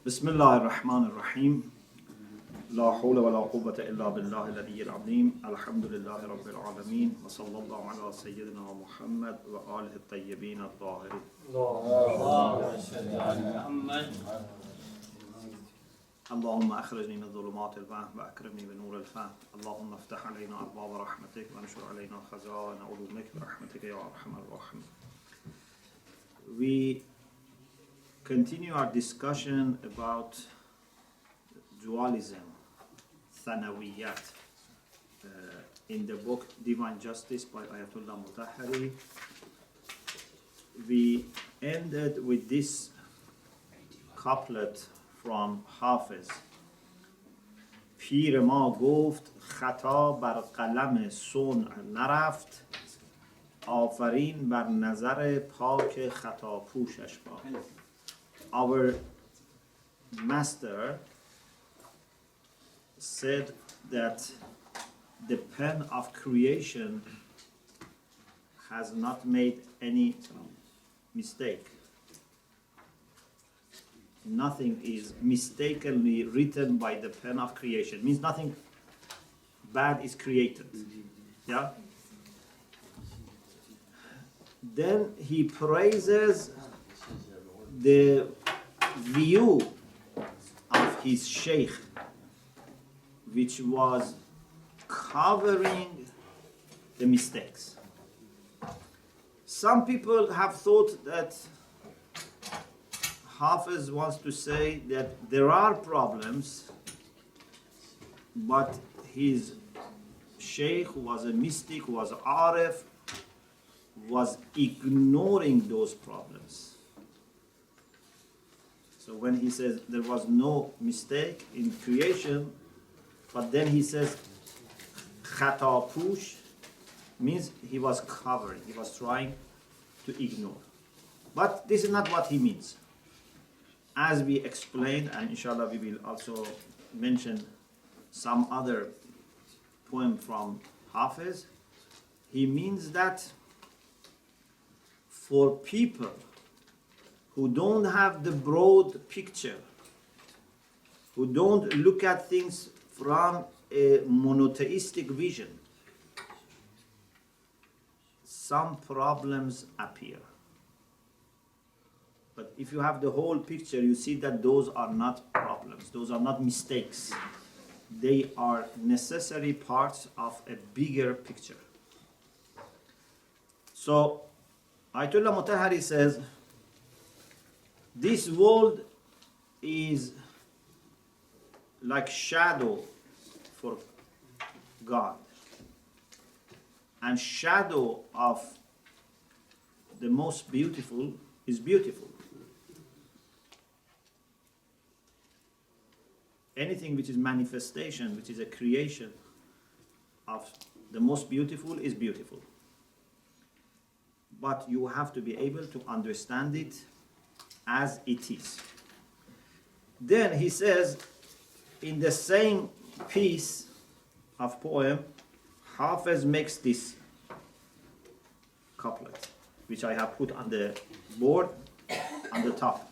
بسم الله الرحمن الرحيم لا حول ولا قوة إلا بالله العلي العظيم الحمد لله رب العالمين وصلى الله على سيدنا محمد وآله الطيبين الطاهرين اللهم أخرجني من ظلمات الوهم وأكرمني بنور الفهم اللهم افتح علينا أبواب رحمتك وانشر علينا خزائن علومك برحمتك يا أرحم الراحمين. We continue our discussion about dualism, Thanawiyat, in the book Divine Justice by Ayatollah Mutahhari. We ended with this couplet from Hafiz. پیر ما گفت خطا بر قلم صنع نرفت آفرین بر نظر پاک خطا پوشش باد. Our master said that the pen of creation has not made any mistake. Nothing is mistakenly written by the pen of creation. Means nothing bad is created. Yeah? Then he praises the view of his Sheikh, which was covering the mistakes. Some people have thought that Hafiz wants to say that there are problems, but his Sheikh, who was a mystic, who was Arif, was ignoring those problems. So when he says there was no mistake in creation, but then he says khata push, means he was covering, he was trying to ignore. But this is not what he means. As we explained, and inshallah we will also mention some other poem from Hafiz, he means that for people who don't have the broad picture, who don't look at things from a monotheistic vision, some problems appear. But if you have the whole picture, you see that those are not problems, those are not mistakes. They are necessary parts of a bigger picture. So, Ayatollah Mutahhari says, this world is like shadow for God. And shadow of the most beautiful is beautiful. Anything which is manifestation, which is a creation of the most beautiful is beautiful. But you have to be able to understand it as it is. Then he says, in the same piece of poem, Hafiz makes this couplet, which I have put on the board on the top.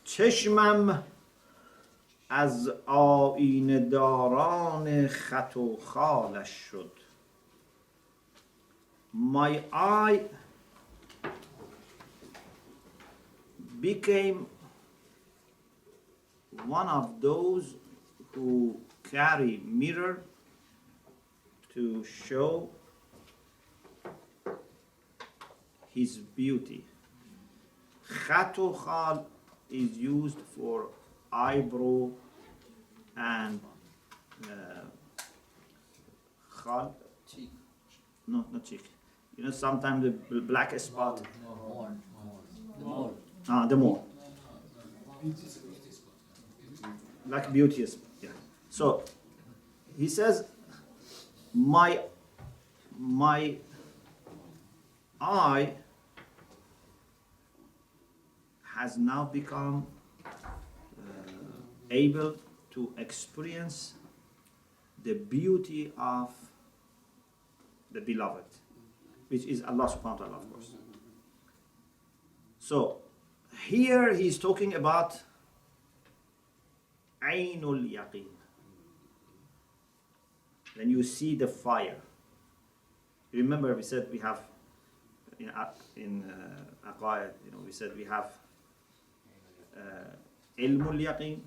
چشمم از آینه داران خط و خالش شد. My eye became one of those who carry mirror to show his beauty. Khat و khal is used for eyebrow and khal, cheek. No, not cheek. You know, sometimes the black spot. The mole. Like beauty spot. Yeah. So he says, my eye has now become able to experience the beauty of the beloved, which is Allah subhanahu wa ta'ala, of course. So Here he's talking about Ainul Yaqeen. When you see the fire. Remember we said we have in Aqaid, we said we have Ilmul Yaqeen,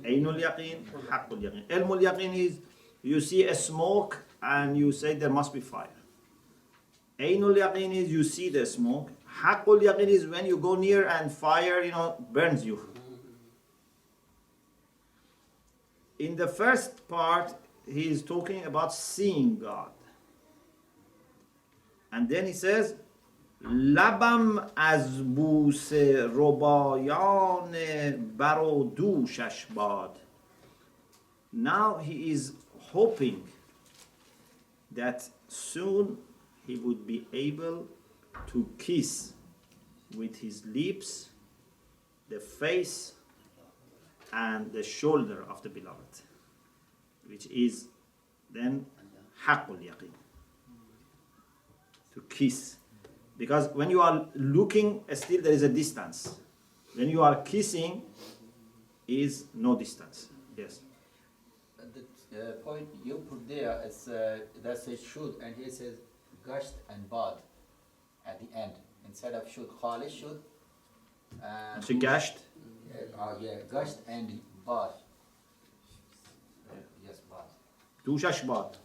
Ainul Yaqeen, Haqqul Yaqeen. Ilmul Yaqeen is you see a smoke and you say there must be fire. Ainul Yaqeen is you see the smoke. Haqqul Yaqeen is when you go near and fire, burns you. In the first part, he is talking about seeing God. And then he says, Labam az bus robayan baro doushsh bad. Now he is hoping that soon he would be able to kiss with his lips the face and the shoulder of the beloved, which is then haqqul yaqeen, to kiss. Because when you are looking, still there is a distance. When you are kissing, is no distance. Yes. The point you put there is that says should, and he says gasht and bad at the end instead of should. Khali should. So gasht. Yeah, gasht and bad. Yes, bad. Doushsh bad.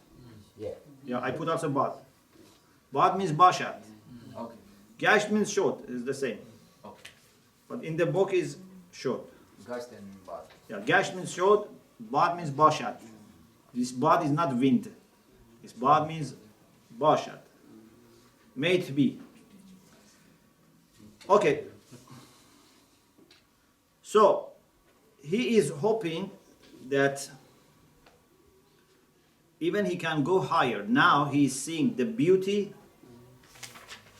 Yeah. Yeah, I put also bad. Bad means bashat. Okay. Gasht means short. Is the same. Okay. But in the book is short. Gasht and bad. Yeah, gasht means short. Bad means bashat. This bad is not wind. This bad means bashat. May it be. Okay. So, he is hoping that even he can go higher. Now he is seeing the beauty.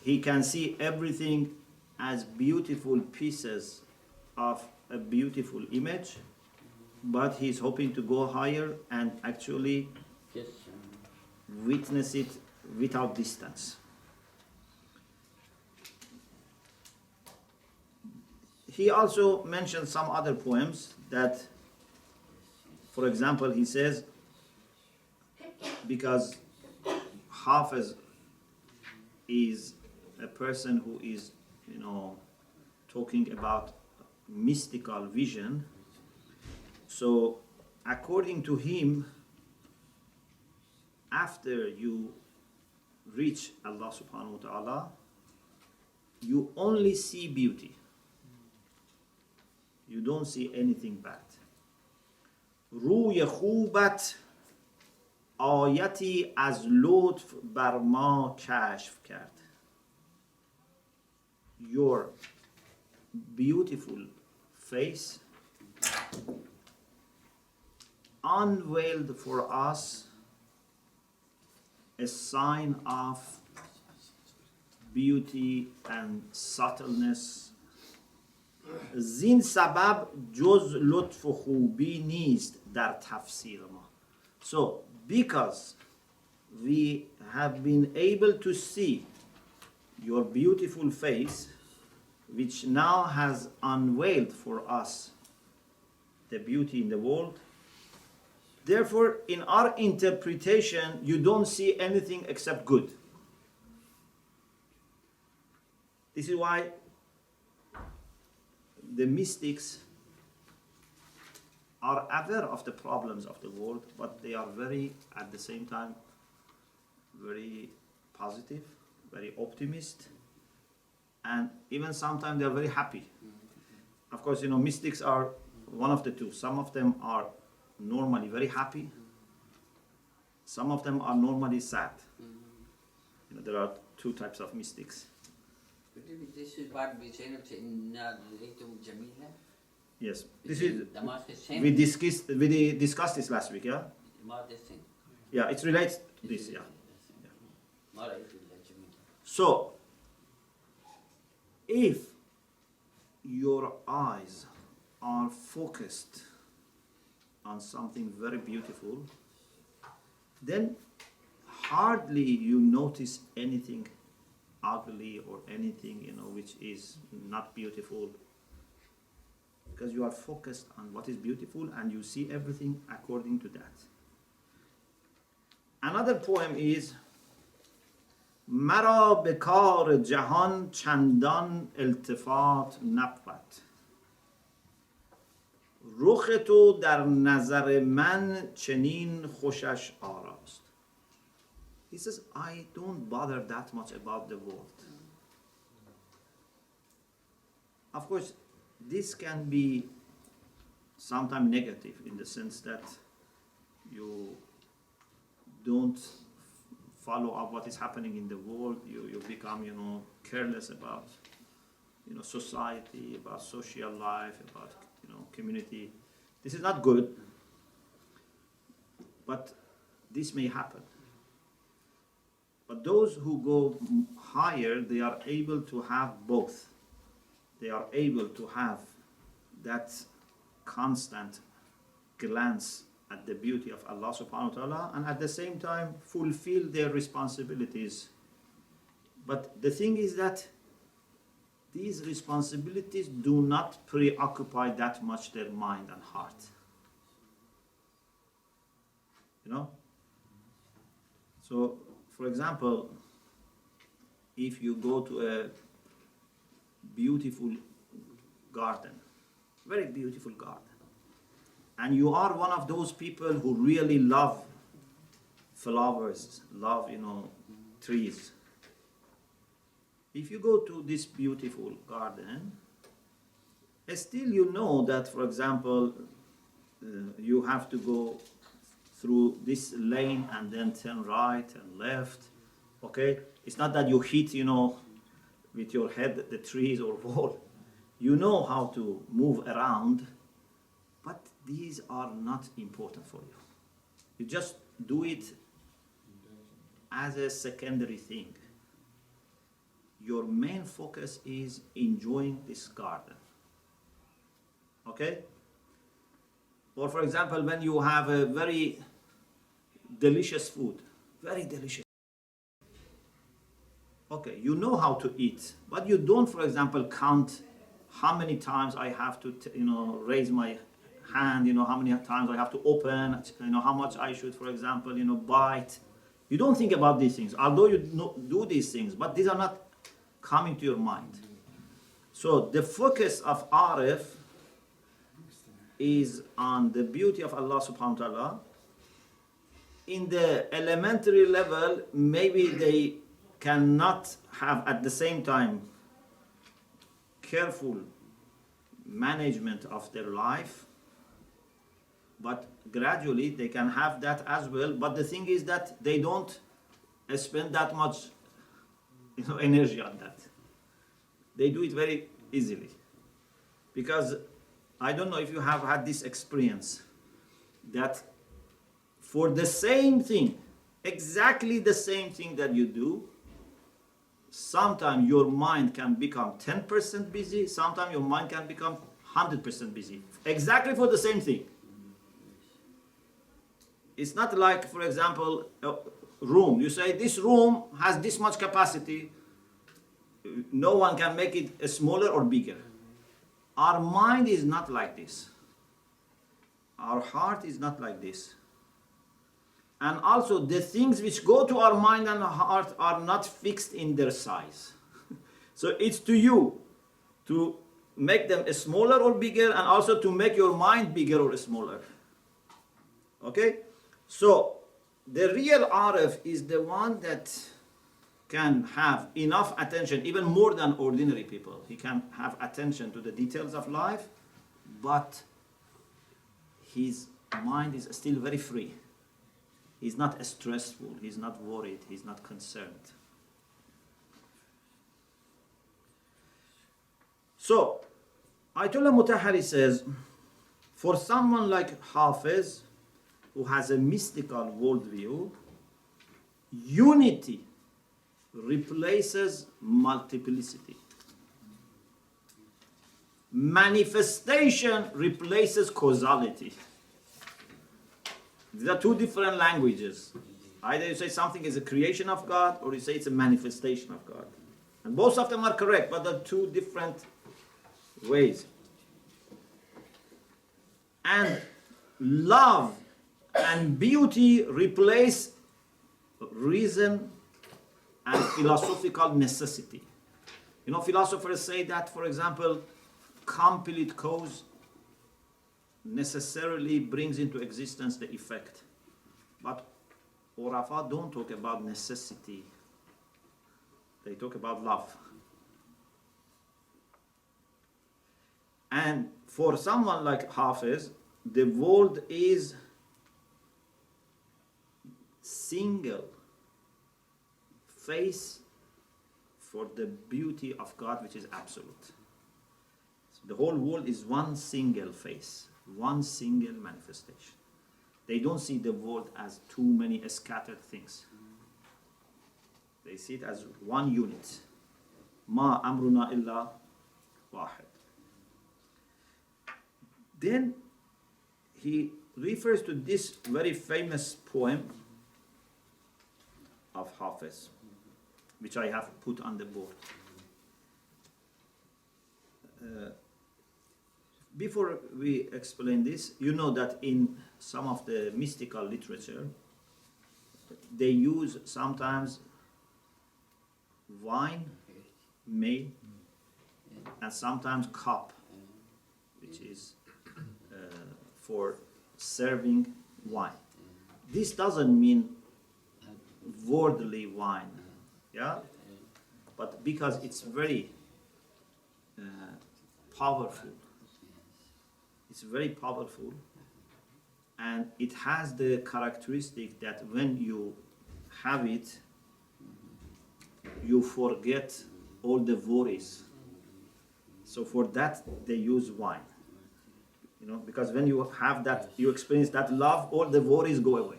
He can see everything as beautiful pieces of a beautiful image. But he is hoping to go higher and actually witness it without distance. He also mentioned some other poems that, for example, he says, because Hafiz is a person who is, talking about mystical vision. So, according to him, after you reach Allah subhanahu wa ta'ala, you only see beauty. You don't see anything bad. روی خوبت آیتی از لطف بر ما کشف کرد. Your beautiful face unveiled for us a sign of beauty and subtleness. زین سبب جز لطف و خوبی نیست در تفسیر ما. So, because we have been able to see your beautiful face, which now has unveiled for us the beauty in the world, therefore, in our interpretation, you don't see anything except good. This is why the mystics are aware of the problems of the world, but they are at the same time, very positive, very optimist, and even sometimes they are very happy. Of course, mystics are one of the two. Some of them are normally very happy. Some of them are normally sad. There are two types of mystics. This is what we say in Jamila. Yes, this is we discussed this last week. Yeah. Yeah, it relates to this. Yeah. So, if your eyes are focused on something very beautiful, then hardly you notice anything ugly or anything, which is not beautiful. Because you are focused on what is beautiful and you see everything according to that. Another poem is مرا به کار جهان چندان التفات نبود رخ تو در نظر من چنین خوشش آراست. He says, I don't bother that much about the world. Of course, this can be sometimes negative in the sense that you don't follow up what is happening in the world. You become, careless about, society, about social life, about, community. This is not good, but this may happen. But those who go higher, they are able to have both. They are able to have that constant glance at the beauty of Allah subhanahu wa ta'ala and at the same time fulfill their responsibilities. But the thing is that these responsibilities do not preoccupy that much their mind and heart. So, for example, if you go to a beautiful garden, very beautiful garden, and you are one of those people who really love flowers, love, trees. If you go to this beautiful garden, still you know that, for example, you have to go through this lane and then turn right and left, okay? It's not that you hit, with your head the trees or wall. You know how to move around, but these are not important for you. You just do it as a secondary thing. Your main focus is enjoying this garden, okay? Or for example, when you have a very delicious food, very delicious. Okay, you know how to eat, but you don't, for example, count how many times I have to, raise my hand, how many times I have to open, how much I should, for example, bite. You don't think about these things, although you do these things, but these are not coming to your mind. So the focus of Arif is on the beauty of Allah subhanahu wa ta'ala. In the elementary level, maybe they cannot have at the same time careful management of their life, but gradually they can have that as well. But the thing is that they don't spend that much energy on that. They do it very easily. Because I don't know if you have had this experience that for the same thing, exactly the same thing that you do, sometimes your mind can become 10% busy, sometimes your mind can become 100% busy. Exactly for the same thing. It's not like, for example, a room. You say, this room has this much capacity. No one can make it smaller or bigger. Our mind is not like this. Our heart is not like this. And also the things which go to our mind and heart are not fixed in their size. So it's to you to make them smaller or bigger, and also to make your mind bigger or smaller. Okay? So the real Arif is the one that can have enough attention, even more than ordinary people. He can have attention to the details of life, but his mind is still very free. He's not stressful, he's not worried, he's not concerned. So, Ayatollah Mutahhari says, for someone like Hafiz, who has a mystical worldview, unity replaces multiplicity. Manifestation replaces causality. These are two different languages. Either you say something is a creation of God, or you say it's a manifestation of God. And both of them are correct, but they're two different ways. And love and beauty replace reason and philosophical necessity. You know, philosophers say that, for example, complete cause necessarily brings into existence the effect. But Urafa don't talk about necessity. They talk about love. And for someone like Hafiz, the world is single face for the beauty of God, which is absolute. So the whole world is one single face, one single manifestation. They don't see the world as too many scattered things. They see it as one unit. Ma amruna illa wahid. Then he refers to this very famous poem of Hafiz, which I have put on the board. Before we explain this, you know that in some of the mystical literature, they use sometimes wine, male, and sometimes cup, which is for serving wine. This doesn't mean worldly wine, yeah, but because it's very powerful. It's very powerful, and it has the characteristic that when you have it, you forget all the worries. So for that, they use wine. You know, because when you have that, you experience that love, all the worries go away.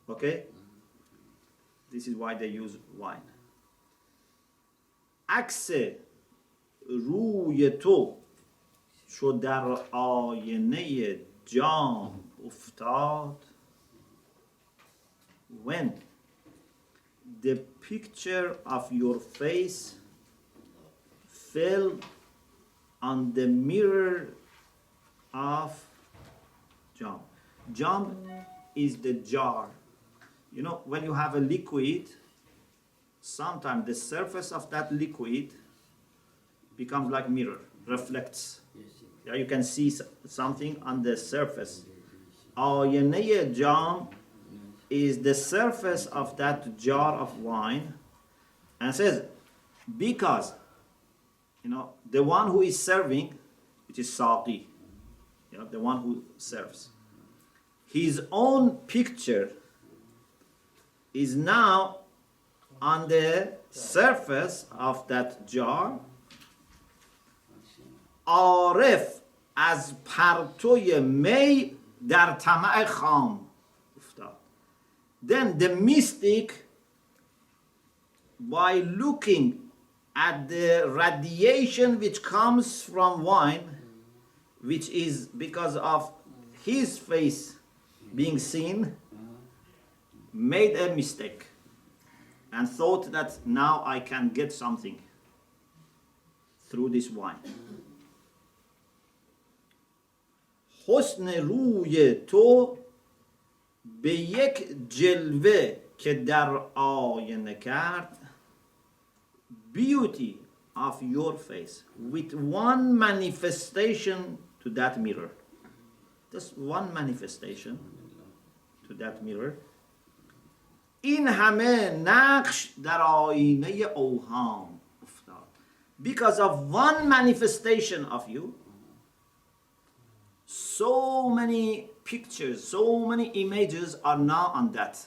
Okay? This is why they use wine. عکس روی تو چو در آینه جام افتاد. When the picture of your face fell on the mirror of jam. Jam is the jar. You know, when you have a liquid, sometimes the surface of that liquid becomes like mirror, reflects. Yeah, you can see something on the surface. Ayene jam is the surface of that jar of wine, and it says, because, you know, the one who is serving, which is Saqi, you know, the one who serves, his own picture is now on the surface of that jar. عارف از پرتوی می در طمع خام افتاد. Then the mystic, by looking at the radiation which comes from wine, which is because of his face being seen, made a mistake and thought that now I can get something through this wine. حسن روی تو به یک جلوه که در آینه کرد. Beauty of your face with one manifestation to that mirror. Just one manifestation to that mirror. این همه نقش در آینه اوهام افتاد. Because of one manifestation of you, so many pictures, so many images are now on that.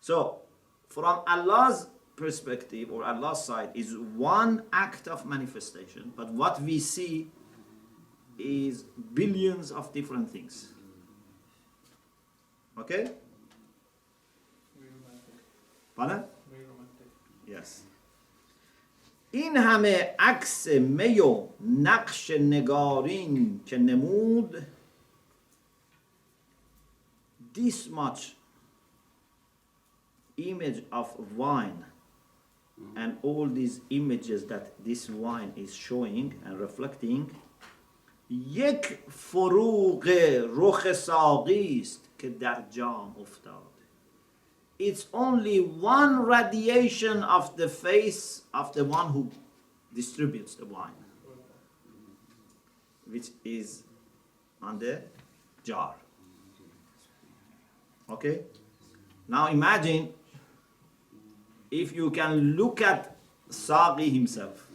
So, from Allah's perspective or Allah's side is one act of manifestation, but what we see is billions of different things. Okay? Very romantic. Pardon? Very romantic. Yes. این همه عکس می و نقش نگارین که نمود. This much image of wine and all these images that this wine is showing and reflecting یک فروغ رخ ساقی است که در جام افتاد. It's only one radiation of the face of the one who distributes the wine, which is on the jar. Okay? Now imagine if you can look at Saqi himself.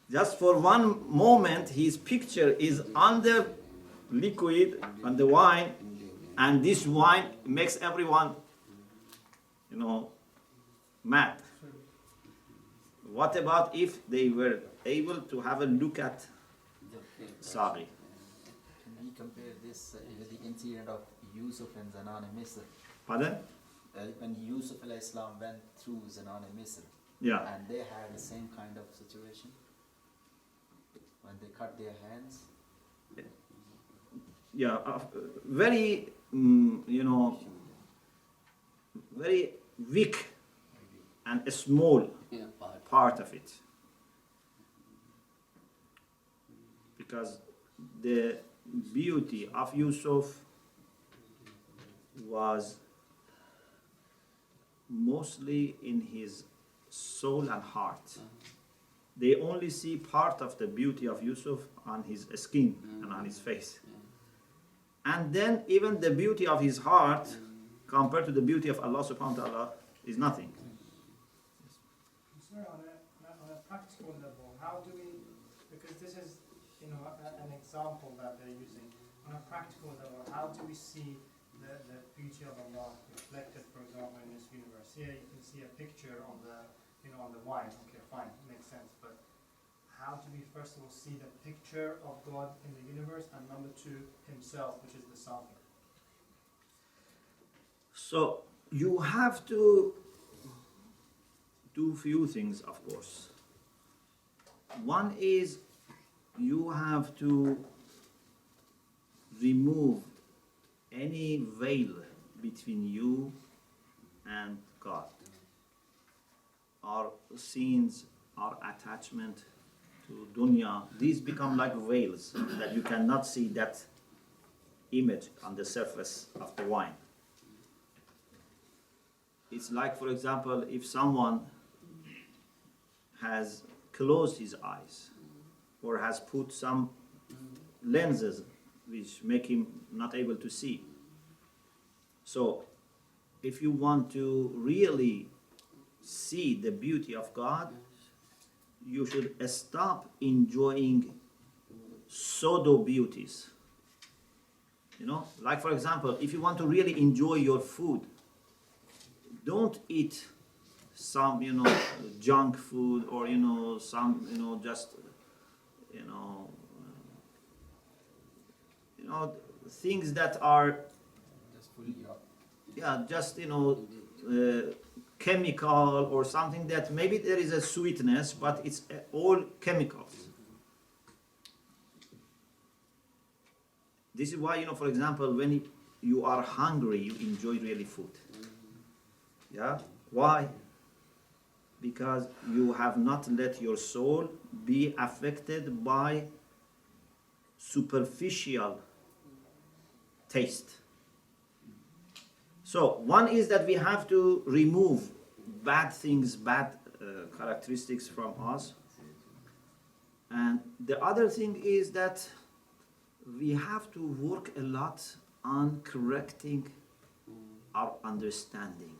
Just for one moment, his picture is on the liquid, on the wine, and this wine makes everyone, mad. What about if they were able to have a look at Saqi? Can we compare this with the incident of Yusuf and Zanan in Misr? Pardon? When Yusuf alayhi salam went through Zanan in Misr, Yeah. and they had the same kind of situation when they cut their hands. Yeah, very, very weak and small Yeah, part of it. Because the beauty of Yusuf was mostly in his soul and heart. They only see part of the beauty of Yusuf on his skin and on his face. And then even the beauty of his heart compared to the beauty of Allah subhanahu wa ta'ala is nothing. Sir, on a practical level, how do we, because this is an example that they're using, on a practical level, how do we see the beauty of Allah reflected, for example, in this universe? Here you can see a picture on the wine. Okay, fine, makes sense. But how do we first of all see the picture of God in the universe, and number two, Himself, which is the Saqi? So you have to do few things, of course. One is you have to remove any veil between you and God. Our sins, our attachment to dunya, these become like veils that you cannot see that image on the surface of the wine. It's like, for example, if someone has closed his eyes or has put some lenses which make him not able to see. So, if you want to really see the beauty of God, you should stop enjoying pseudo beauties. Like for example, if you want to really enjoy your food, don't eat some, junk food or, some, just, things that are, Just fully up. just, chemical or something that maybe there is a sweetness, but it's all chemicals. This is why, for example, when you are hungry, you enjoy really food. Yeah? Why? Because you have not let your soul be affected by superficial taste. So, one is that we have to remove bad things, bad characteristics from us. And the other thing is that we have to work a lot on correcting our understanding.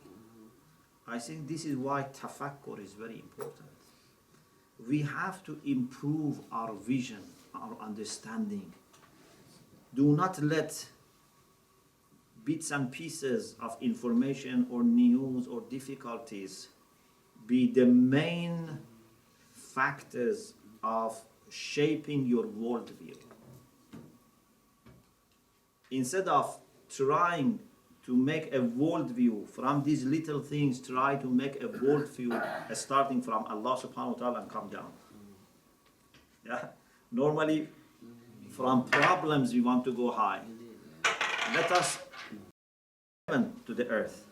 I think this is why tafakkur is very important. We have to improve our vision, our understanding. Do not let bits and pieces of information or news or difficulties be the main factors of shaping your worldview. Instead of trying to make a worldview from these little things, try to make a worldview starting from Allah subhanahu wa ta'ala and come down. Yeah? Normally, from problems we want to go high. Let us to the earth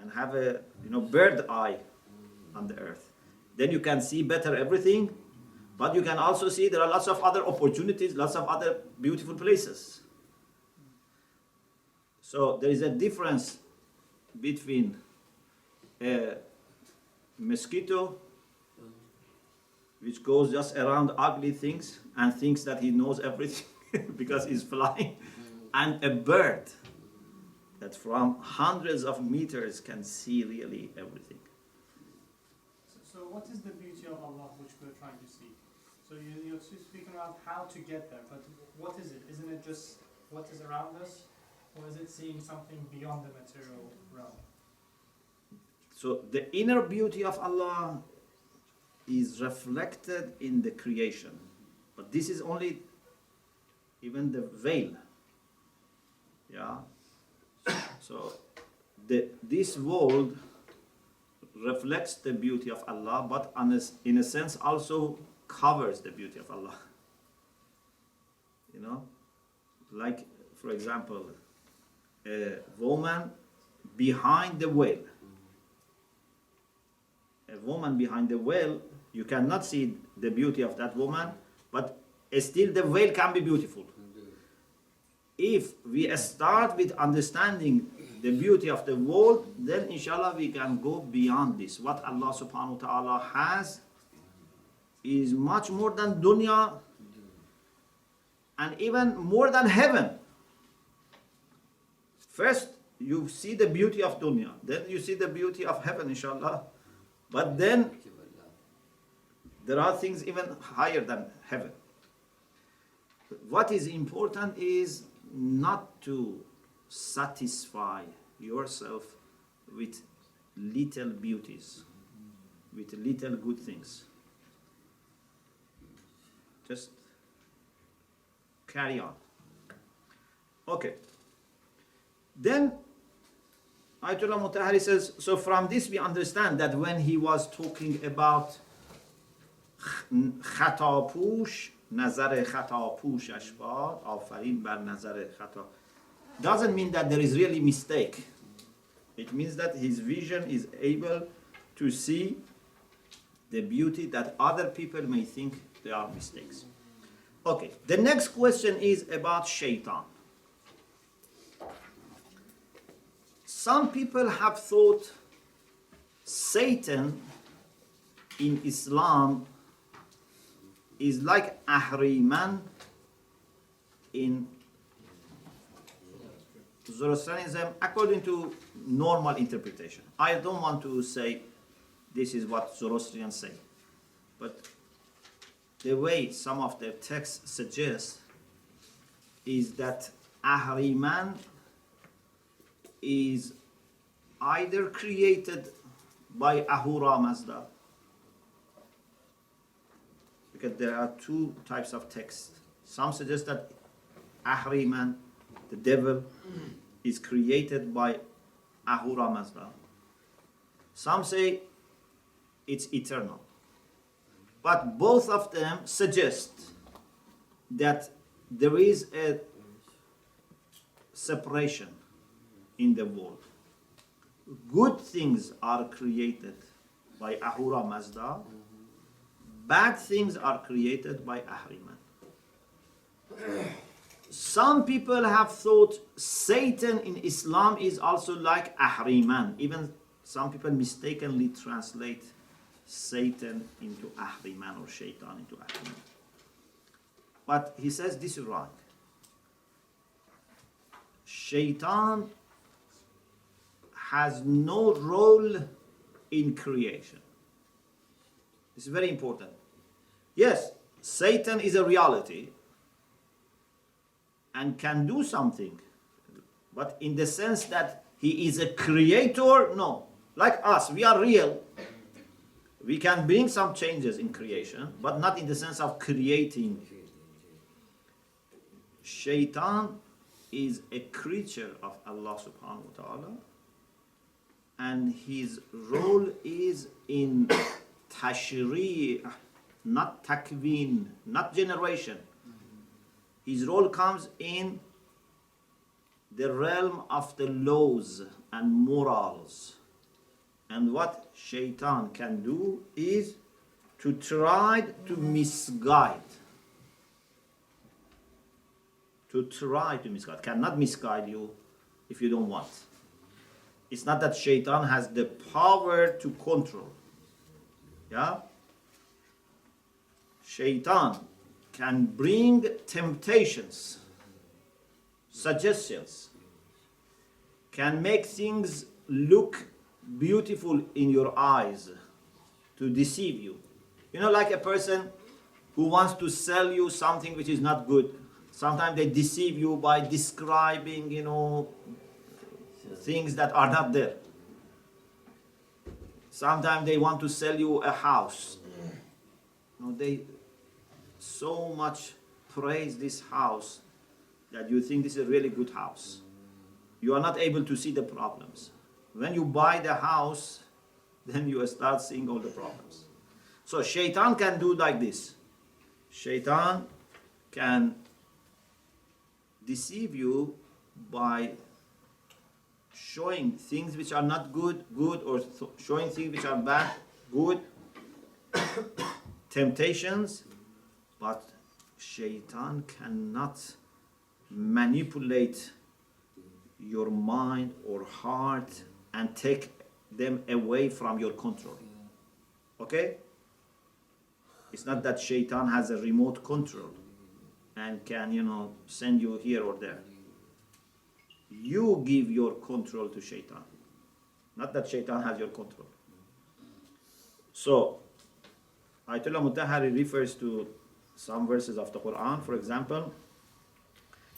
and have a bird eye on the earth. Then you can see better everything, but you can also see there are lots of other opportunities, lots of other beautiful places. So there is a difference between a mosquito which goes just around ugly things and thinks that he knows everything because he's flying, and a bird that from hundreds of meters can see really everything. So what is the beauty of Allah which we're trying to see? So you're speaking about how to get there, but what is it? Isn't it just what is around us, or is it seeing something beyond the material realm? So the inner beauty of Allah is reflected in the creation, but this is only even the veil. Yeah. So this world reflects the beauty of Allah, but in a sense also covers the beauty of Allah. Like for example, a woman behind the veil. A woman behind the veil, you cannot see the beauty of that woman, but still the veil can be beautiful. If we start with understanding the beauty of the world, then inshallah we can go beyond this. What Allah subhanahu wa ta'ala has is much more than dunya and even more than heaven. First you see the beauty of dunya, then you see the beauty of heaven inshallah, but then there are things even higher than heaven. What is important is not to satisfy yourself with little beauties, with little good things. Just carry on. Okay. Then Ayatollah Mutahari says, so from this we understand that when he was talking about خطاپوش نظر خطاپوشش باد آفرین بر نظر خطا, doesn't mean that there is really mistake. It means that his vision is able to see the beauty that other people may think they are mistakes. Okay, the next question is about Shaitan. Some people have thought Satan in Islam is like Ahriman in Zoroastrianism according to normal interpretation. I don't want to say this is what Zoroastrians say, but the way some of the texts suggest is that Ahriman is either created by Ahura Mazda, because there are two types of text. Some suggest that Ahriman, the devil, is created by Ahura Mazda. Some say it's eternal. But both of them suggest that there is a separation in the world. Good things are created by Ahura Mazda. Bad things are created by Ahriman. Some people have thought Satan in Islam is also like Ahriman. Even some people mistakenly translate Satan into Ahriman or Shaitan into Ahriman. But he says this is wrong. Shaitan has no role in creation. This is very important. Yes, Satan is a reality and can do something, but in the sense that he is a creator, no. Like us, we are real. We can bring some changes in creation, but not in the sense of creating. Shaitan is a creature of Allah subhanahu wa ta'ala, and his role is in tashri', not takween, not generation. His role comes in the realm of the laws and morals. And what Shaitan can do is to try to misguide. To try to misguide. Cannot misguide you if you don't want. It's not that Shaitan has the power to control. Yeah? Shaitan can bring temptations, suggestions, can make things look beautiful in your eyes to deceive you. You know, like a person who wants to sell you something which is not good. Sometimes they deceive you by describing, things that are not there. Sometimes they want to sell you a house. They so much praise this house that you think this is a really good house. You are not able to see the problems. When you buy the house, then you start seeing all the problems. So Shaitan can do like this. Shaitan can deceive you by showing things which are not good, or showing things which are bad, good, temptations, but Shaitan cannot manipulate your mind or heart and take them away from your control. Okay? It's not that Shaitan has a remote control and can, send you here or there. You give your control to Shaitan. Not that Shaitan has your control. So, Ayatollah Mutahari refers to some verses of the Quran. For example,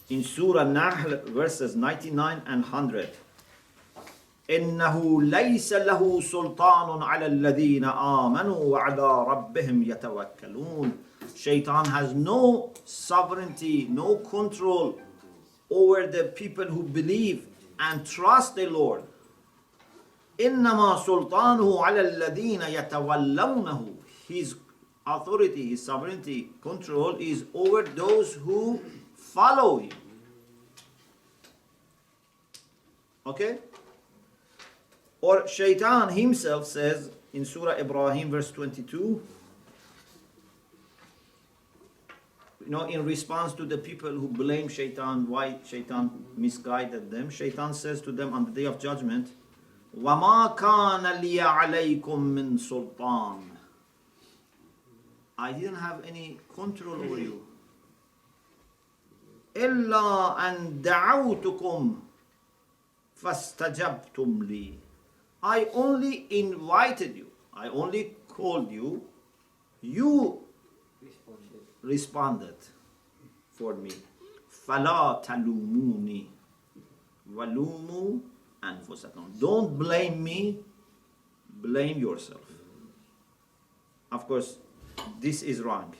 in Surah Nahl, verses 99 and 100. إنه ليس له سلطان على الذين آمنوا وعلى ربهم يتوكلون. Shaitan has no sovereignty, no control over the people who believe and trust the Lord. إنما سلطانه على الذين يتولونه. His authority, his sovereignty, control is over those who follow him. Okay? Or Shaitan himself says in Surah Ibrahim verse 22, in response to the people who blame Shaitan, why Shaitan misguided them, Shaitan says to them on the day of judgment, وَمَا كَانَ لِيَ عَلَيْكُم مِّن سُلْطَانٍ. I didn't have any control over you. إِلَّا أَن دَعَوْتُكُمْ فَاسْتَجَبْتُمْ لِي. I only invited you. I only called you. You responded for me. فَلَا تَلُومُونِي وَلُومُوا أَنفُسَكُمْ. Don't blame me, blame yourself. Of course, this is wrong.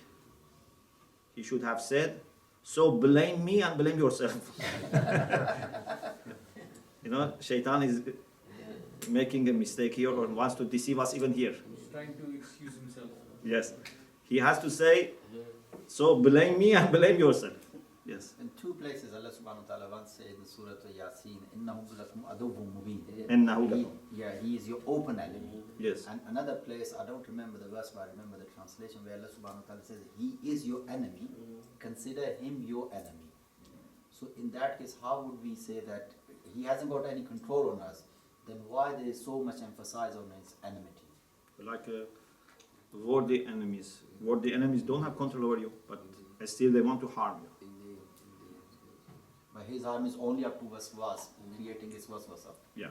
He should have said, so blame me and blame yourself. Shaitan is making a mistake here or wants to deceive us even here. He's trying to excuse himself. Yes. He has to say, so blame me and blame yourself. Yes. In two places, Allah subhanahu wa ta'ala once said in Surah Yasin, إِنَّهُ لَكُمْ عَدُوٌّ مُبِينٌ. إِنَّهُ لَكُمْ. Yeah, he is your open enemy. Yes. And another place, I don't remember the verse, but I remember the translation where Allah subhanahu wa ta'ala says, he is your enemy, consider him your enemy. So in that case, how would we say that he hasn't got any control on us? Then why there is so much emphasis on his enmity? Like worldly enemies. Worldly enemies don't have control over you, but still they want to harm you. But his harm is only up to waswas, creating his waswasa. Yeah.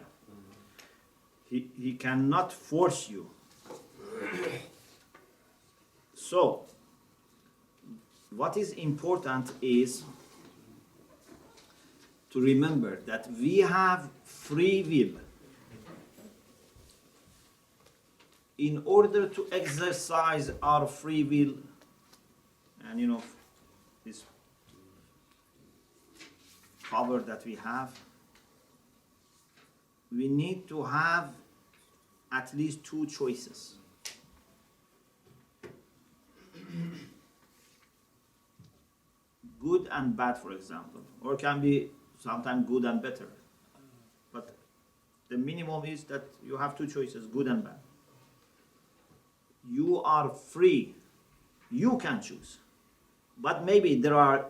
He cannot force you. So, what is important is to remember that we have free will. In order to exercise our free will, and this power that we have, we need to have at least two choices. Good and bad, for example, or can be sometimes good and better. But the minimum is that you have two choices, good and bad. You are free. You can choose. But maybe there are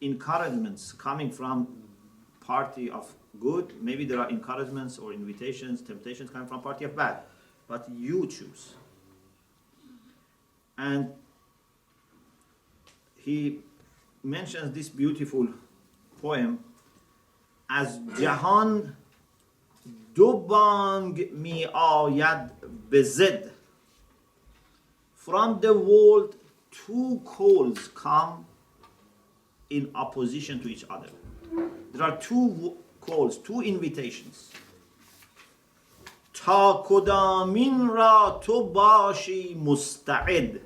encouragements coming from party of good. Maybe there are encouragements or invitations, temptations coming from party of bad. But you choose. And he mentions this beautiful poem as جهان دو بانگ می آید به ضد. From the world, two calls come in opposition to each other. There are two calls, two invitations. تا کدامین را تو باشی مستعد.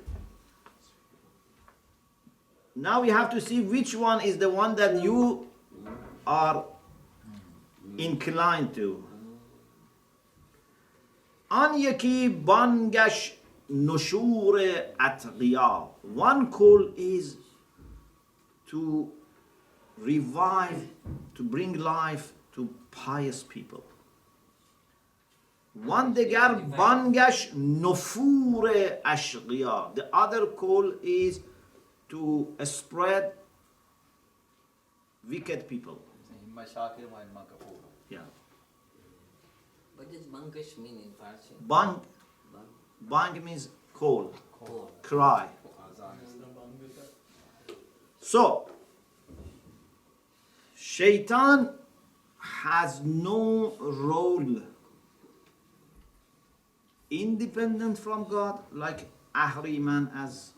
Now we have to see which one is the one that you are inclined to. آن یکی بانگش نشور اتقیا. One call is to revive, to bring life to pious people. One دگر بانگش نفور اشقیا. The other call is to spread wicked people. Yeah. What does Bankish mean in Farsi? Bang, bang means call, cry. So, Shaitan has no role independent from God, like Ahriman, as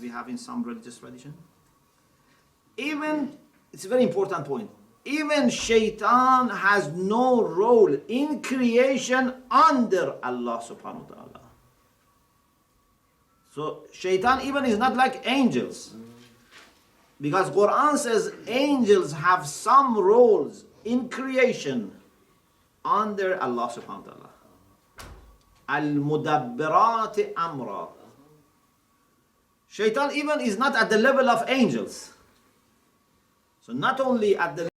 we have in some religious tradition. Even, it's a very important point, even Shaitan has no role in creation under Allah subhanahu wa ta'ala. So Shaitan even is not like angels. Because Quran says angels have some roles in creation under Allah subhanahu wa ta'ala. Al-mudabbirat amra. Shaitan even is not at the level of angels. So not only at the level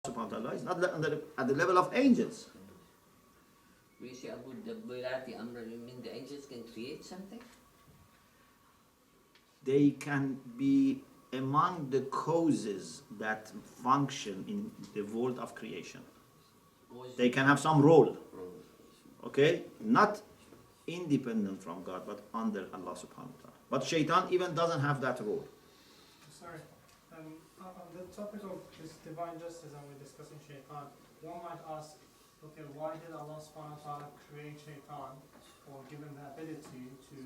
of Allah subhanahu wa ta'ala, it's not at the level of angels. We say Abu Dabbirati Amra, you mean the angels can create something? They can be among the causes that function in the world of creation. They can have some role. Okay? Not independent from God, but under Allah subhanahu wa ta'ala. But Shaitan even doesn't have that role. Sorry. On the topic of this divine justice and we're discussing Shaitan, one might ask, okay, why did Allah subhanahu wa ta'ala create Shaitan or give him the ability to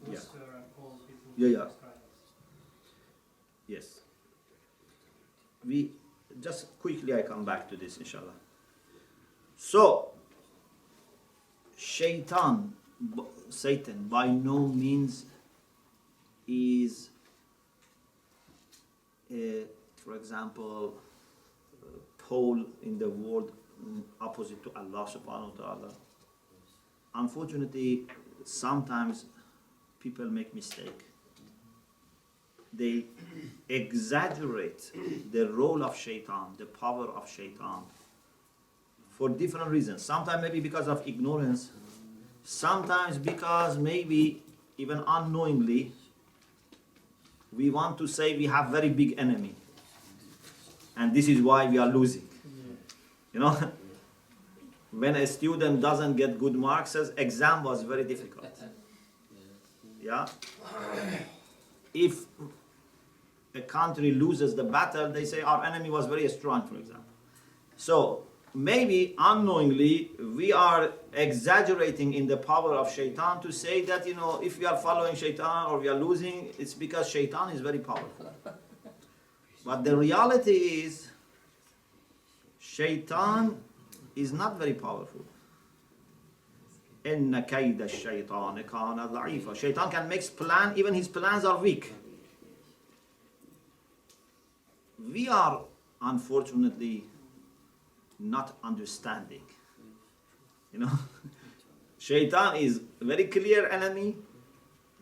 whisper and call people to Yeah. his guidance? Yes. We just quickly I come back to this inshallah. So Satan by no means is for example pole in the world opposite to Allah subhanahu wa ta'ala. Unfortunately, sometimes people make mistake. They exaggerate the role of Shaitan, the power of Shaitan, for different reasons. Sometimes maybe because of ignorance, sometimes because maybe even unknowingly, we want to say we have very big enemy. And this is why we are losing. You know, when a student doesn't get good marks, says exam was very difficult. Yeah? If a country loses the battle, they say our enemy was very strong, for example. So maybe unknowingly we are exaggerating in the power of Shaitan to say that, you know, if we are following Shaitan or we are losing, it's because Shaitan is very powerful. But the reality is Shaitan is not very powerful. إِنَّ كَيْدَ الشَّيْطَانِ كَانَ ضَعِيفًا. Shaitan can make plans, even his plans are weak. We are unfortunately not understanding. You know, Shaitan is a very clear enemy.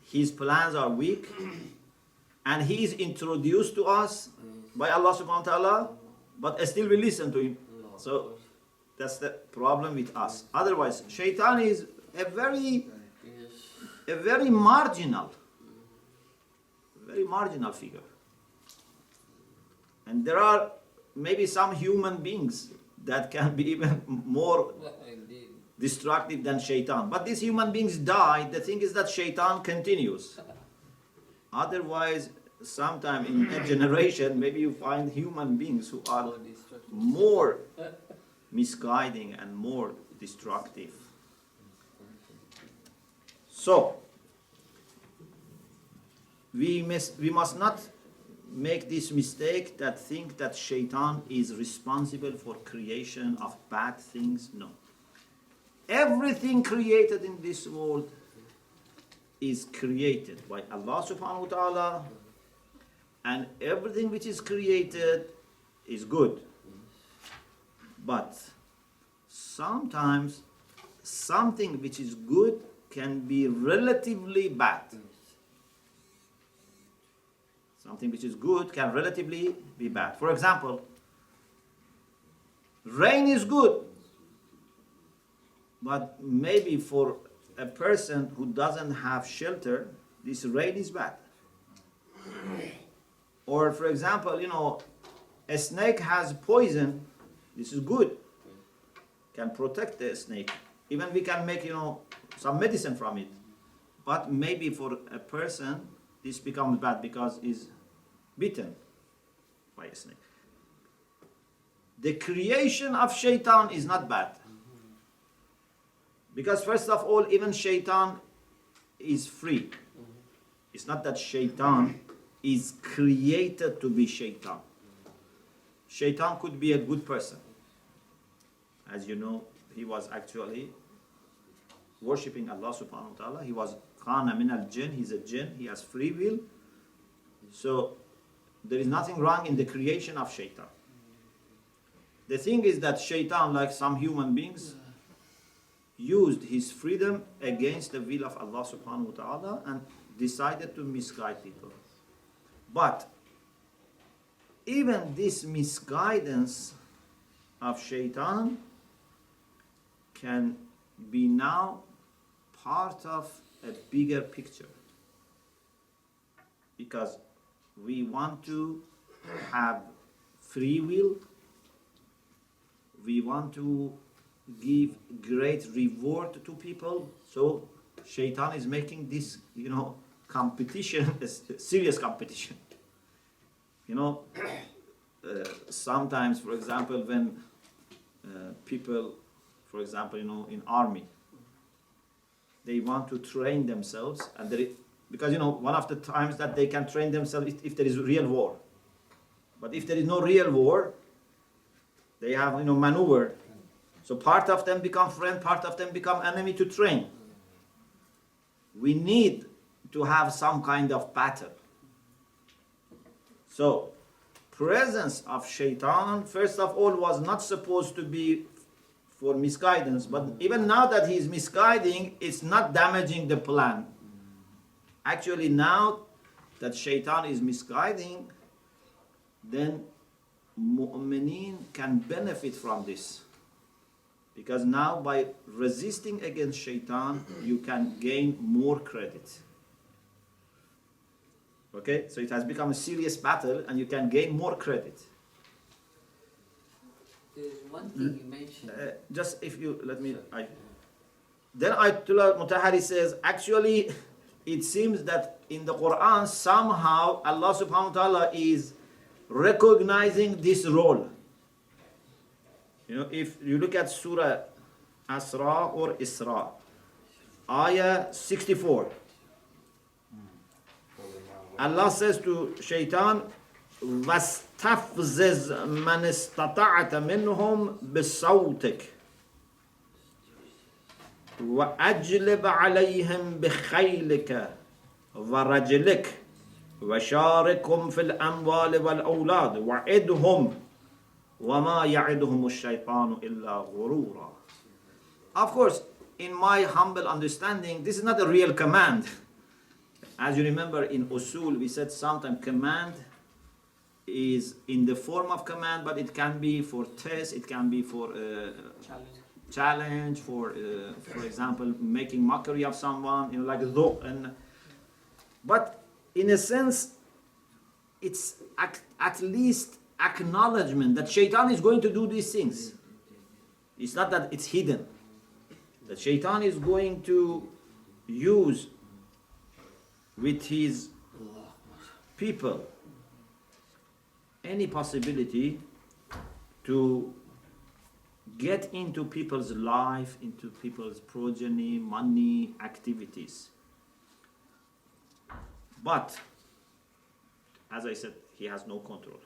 His plans are weak, and he is introduced to us by Allah subhanahu wa ta'ala, but still we listen to him. So That's the problem with us. Otherwise, Shaitan is a very marginal figure. And there are maybe some human beings that can be even more destructive than Shaitan. But these human beings die. The thing is that Shaitan continues. Otherwise, sometime in a generation, maybe you find human beings who are more misguiding and more destructive. So, we must not make this mistake that think that Shaitan is responsible for creation of bad things. No. Everything created in this world is created by Allah subhanahu wa ta'ala, and everything which is created is good. But sometimes something which is good can be relatively bad. Something which is good can relatively be bad. For example, rain is good, but maybe for a person who doesn't have shelter, this rain is bad. Or for example, a snake has poison. This is good. Can protect the snake. Even we can make, some medicine from it. But maybe for a person, this becomes bad because he's bitten by a snake. The creation of Shaitan is not bad. Because first of all, even Shaitan is free. It's not that Shaitan is created to be Shaitan. Shaitan could be a good person. As you know, he was actually worshipping Allah subhanahu wa ta'ala. He was Khana min al-jinn, he's a jinn, he has free will. So there is nothing wrong in the creation of Shaitan. The thing is that Shaitan, like some human beings, used his freedom against the will of Allah subhanahu wa ta'ala and decided to misguide people. But even this misguidance of Shaitan can be now part of a bigger picture. Because we want to have free will, we want to give great reward to people. So Shaitan is making this, competition, a serious competition. Sometimes, for example, when people, for example, in army, they want to train themselves, and because one of the times that they can train themselves if there is real war. But if there is no real war, they have maneuver. So part of them become friend, part of them become enemy to train. We need to have some kind of battle. So presence of Shaitan, first of all, was not supposed to be for misguidance, but even now that he is misguiding, it's not damaging the plan. Actually, now that Shaitan is misguiding, then mu'mineen can benefit from this. Because now by resisting against Shaitan, you can gain more credit. Okay, so it has become a serious battle and you can gain more credit. There's one thing you mentioned. Just if you let me. Then Ayatollah Mutahari says, actually, it seems that in the Quran, somehow Allah subhanahu wa ta'ala is recognizing this role. If you look at Surah Asra or Isra, Ayah 64, Allah says to Shaitan, وَاسْتَفْزِزْ مَنِ اسْتَطَعْتَ مِنْهُمْ بِصَوْتِكَ وَأَجْلِبْ عَلَيْهِمْ بِخَيْلِكَ وَرَجْلِكَ وَشَارِكْهُمْ فِي الْأَمْوَالِ وَالْأَوْلَادِ وَعِدْهُمْ وَمَا يَعِدُهُمُ الشَّيْطَانُ إِلَّا غُرُورًا. Of course, in my humble understanding, this is not a real command. As you remember in Usul, we said sometimes command is in the form of command, but it can be for test, it can be for challenge, for example, making mockery of someone, like dhuq. But in a sense, it's at least acknowledgement that Shaitan is going to do these things. It's not that it's hidden. That Shaitan is going to use with his people any possibility to get into people's life, into people's progeny, money, activities. But, as I said, he has no control.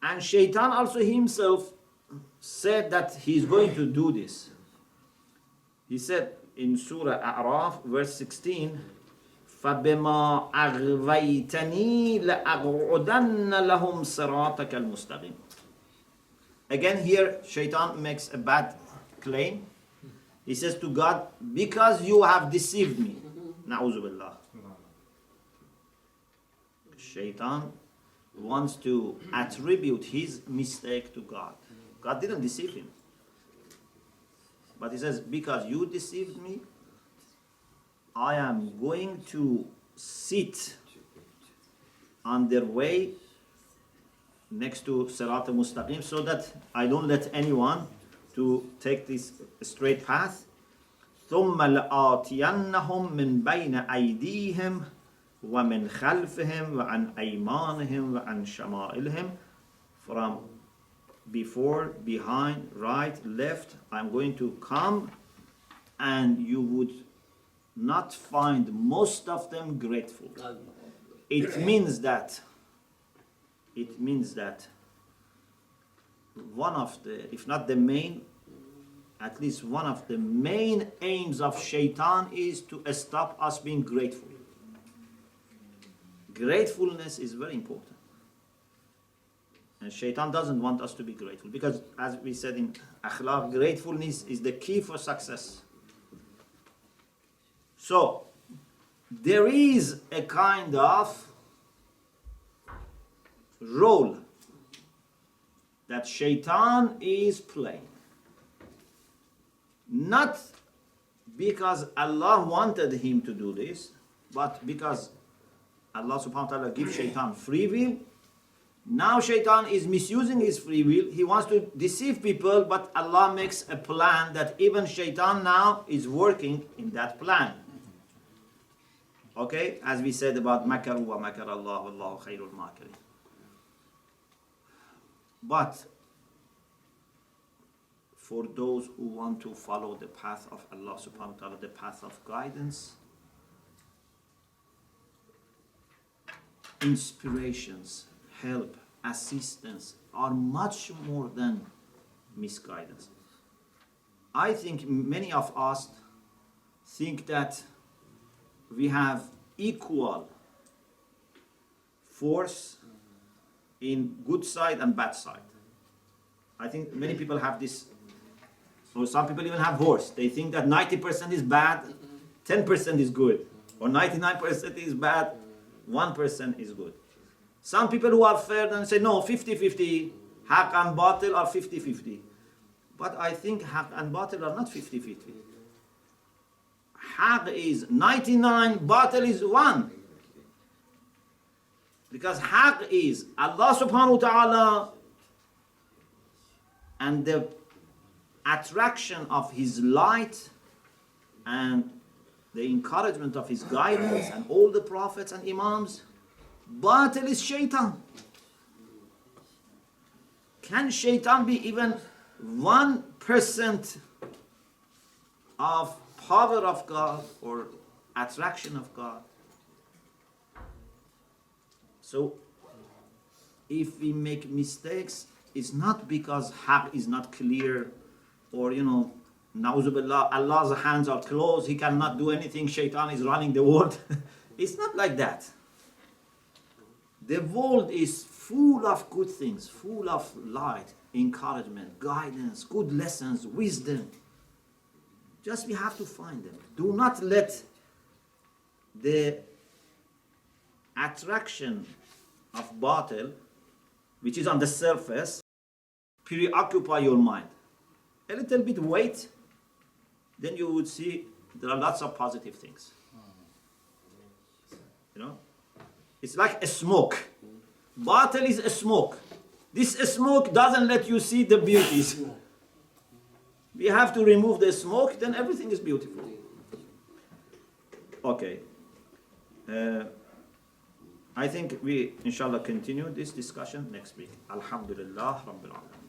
And Shaitan also himself said that he's going to do this. He said in Surah A'raf, verse 16, فَبِمَا أَغْوَيْتَنِي لَأَقْعُدَنَّ لَهُمْ صِرَاطَكَ الْمُسْتَقِيمِ. Again here, Shaitan makes a bad claim. He says to God, because you have deceived me. Na'udhu billah. Shaitan wants to attribute his mistake to God. God didn't deceive him. But he says, because you deceived me, I am going to sit on their way next to Sirat al-Mustaqim so that I don't let anyone to take this straight path. ثُمَّ لَآتِيَنَّهُمْ مِنْ بَيْنَ أَيْدِيهِمْ وَمِنْ خَلْفِهِمْ وَعَنْ أَيْمَانِهِمْ وَعَنْ شَمَائِلِهِمْ. From before, behind, right, left, I'm going to come, and you would not find most of them grateful. It means that one of the, if not the main, at least one of the main aims of Shaitan is to stop us being grateful. Gratefulness is very important. And Shaitan doesn't want us to be grateful, because as we said in Akhlaq, gratefulness is the key for success. So, there is a kind of role that Shaitan is playing. Not because Allah wanted him to do this, but because Allah subhanahu wa ta'ala gives Shaitan free will. Now Shaitan is misusing his free will. He wants to deceive people, but Allah makes a plan that even Shaitan now is working in that plan. Okay, as we said about makaru wa makar Allah wallahu khairul makirin. But for those who want to follow the path of Allah subhanahu wa ta'ala, the path of guidance, inspirations, help, assistance are much more than misguidance. I think many of us think that we have equal force in good side and bad side. I think many people have this, or some people even have worse. They think that 90% is bad, 10% is good, or 99% is bad, 1% is good. Some people who are fair and say, no, 50-50, haq and batil are 50-50. But I think haq and batil are not 50-50. Haq is 99, batil is 1. Because haq is Allah subhanahu wa ta'ala and the attraction of his light and the encouragement of his guidance and all the prophets and imams. Batil is Shaitan. Can Shaitan be even 1% of power of God or attraction of God? So, if we make mistakes, it's not because haq is not clear, or na'uzubillah, Allah's hands are closed, he cannot do anything, Shaitan is running the world. It's not like that. The world is full of good things, full of light, encouragement, guidance, good lessons, wisdom. Just we have to find them. Do not let the attraction of batil which is on the surface, preoccupy your mind. A little bit wait, then you would see there are lots of positive things. You know? It's like a smoke. Bottle is a smoke. This smoke doesn't let you see the beauties. We have to remove the smoke, then everything is beautiful. Okay. I think we, inshallah, continue this discussion next week. Alhamdulillah Rabbil Alamin.